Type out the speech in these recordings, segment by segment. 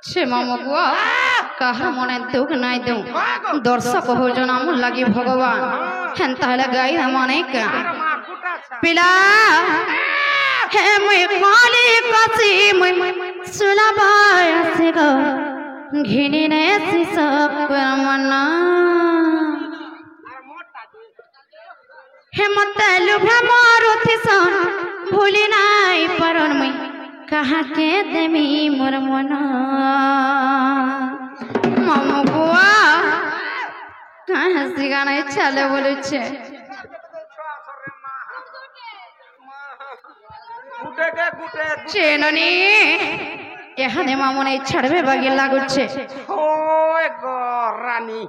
সে মামুয়া কাহার মনে দুঃখ নাই দেও দর্শক হজন আমল লাগি ভগবান হেন তাহলে গাই মানে পিলা হে মই কালি কাছি মই সুলাবায় আছে গো ঘিনি নে সব মনা হে মতলু ভ্রমরুথি সন ভুলি নাই পরন মই कहा के देमी मोर मना मामू बुआ कहाँ हंसी गाना चले बोले छे चेननी यहाँ ने मामू ने छड़वे बागी लागू छे ओए गो रानी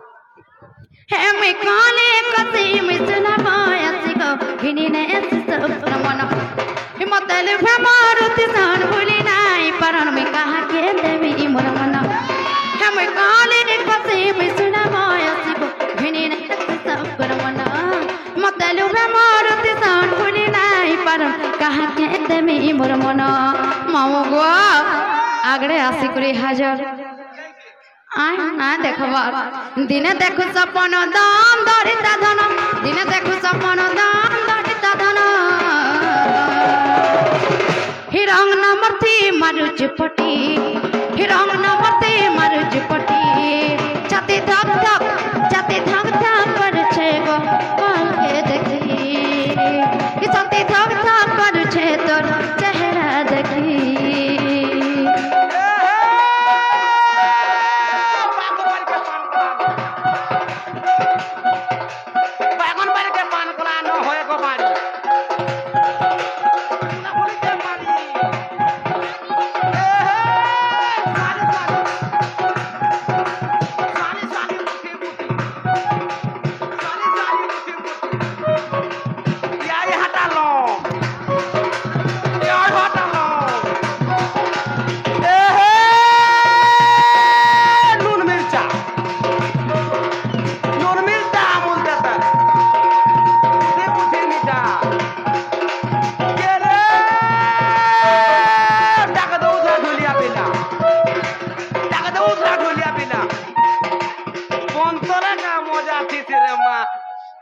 है मैं काले कसी मैं सुना पाया सिको हिनी ने ऐसे सब मना हिम्मतल भ्रमरुति सन भूली नाई परन में कहा के देवी मोर मना हम काले कसे में सुना माया सिको घिनी ने सब कर मना हिम्मतल भ्रमरुति सन भूली नाई परन कहा के देवी मोर मना मामू गो आगड़े आसी करी हाजर आय ना देखबा दिने देखु सपन दाम दरिता धन दिने देखु सपन दाम दरिता धन हिरंग नमर्ती मारुज पटी हिरंग नमर्ती मारुज पटी छाती धक धक कर छे गो के देखी छाती धक धक कर छे तोर चेहरा देखी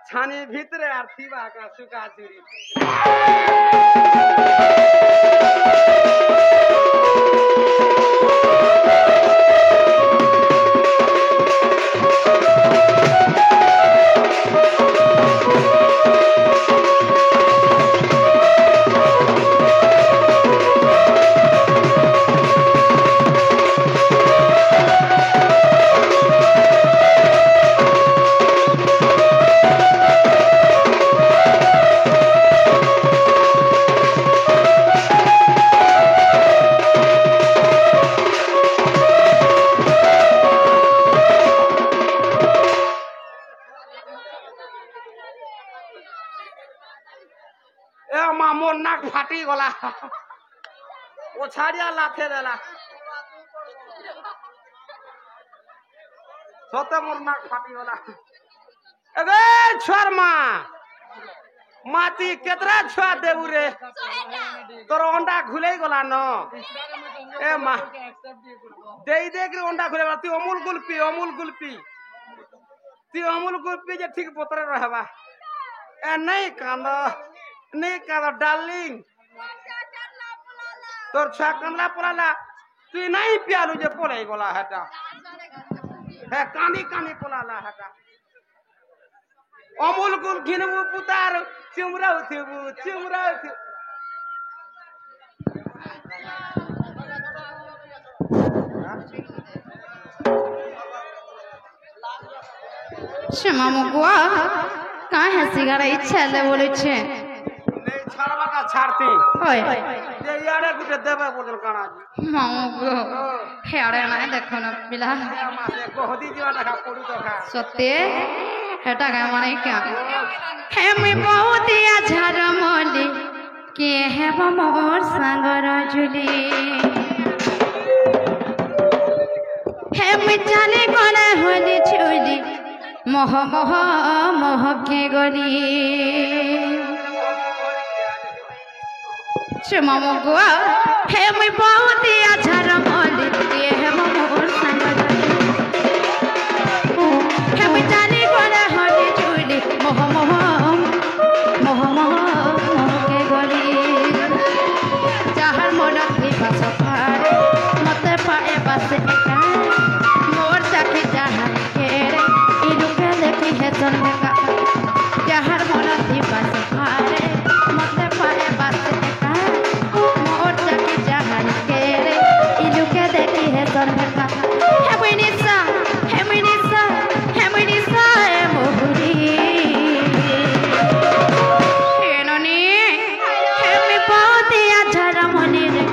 छानी भीतरे आरती बाका सुका चुरी मोर नाक फाटी गला ओ छाड़िया लाथे देला सते मोर नाक फाटी गला एगे छोर मां माती केतरा छुआ देबु रे तोर अंडा खुले गला न ए मां देई दे के अंडा खुले ती अमूल गुल्पी ती अमूल गुल्पी जे ठीक पोतरे रहबा ए नहीं कांद नहीं करो डार्लिंग तोर छा कमला पोलाला तू नहीं पियालू जे पोले गोला हटा है कानी पोलाला हटा अमूल गुल घिनबू पुतार चिमराउ थिबू से मामू बुआ कहाँ है सिगारा इच्छा ले बोले छे छाड़वा का छाड़ती ओए जे यारे गुटे देबे बोल काना जी मामू गो हेड़े ना देखो ना बिला मासे गोहदी जीवा टाका पड़ू तो खा सत्य हेटा का माने क्या हे मैं बहुत आझार मोली के हे मोर संगर जुली हे मैं चले गले होली छुली मोह मोह मोह के गली मामू गुआ हे मैं बहुत आझार मोली के हे बस एका मोर सखी जहर के रे इलू के देखी है सन का जहर मन थी बस भारे मते पाए बस एका मोर सखी जहर के रे इलू के देखी है सन का हे मिनिसा हे मिनिसा हे मिनिसा ए मोहरी हे ननी हे मी पातिया झरा मनी रे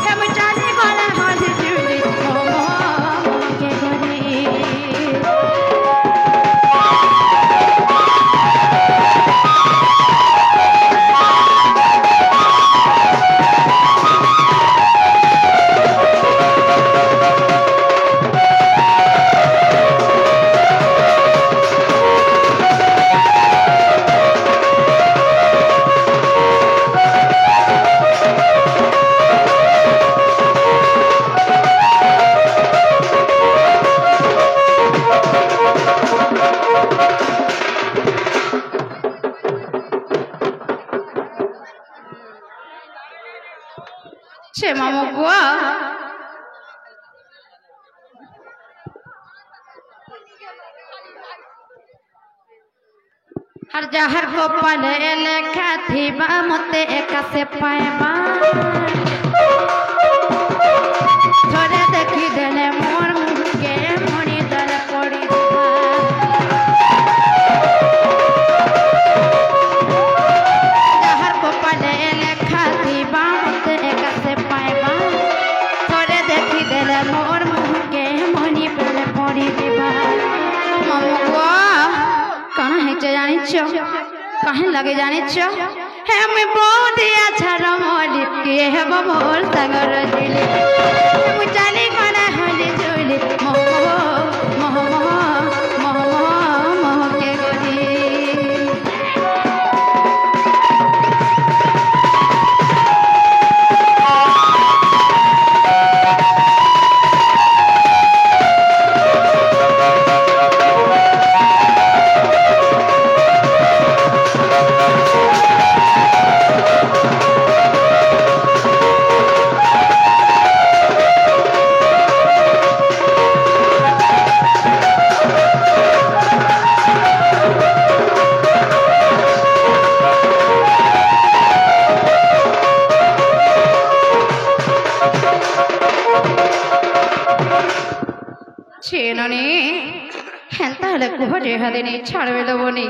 हे मी चाली गला हाली जुली मोमो के गरी Che mamu gua हर जहर को पले लेखा थी बा मते एक से पाएबा थोड़े देखी देले मोर मुंह के मणि दल पड़ी जहर को पले लेखा थी बा मते एक से पाएबा थोड़े देखी देले मोर मुंह के मणि दल पड़ी दिबा ममुआ कहाँ है जानिच कहाँ लगे जानिच हे मैं बहुत अच्छा रमोली के हे मोर सागर दिले मु जानी कोना होली जुली मोह मोह मोह मोह मोह के गोरी छेननी हेंता हले कुहरे हदेनी छाड़वे दबनी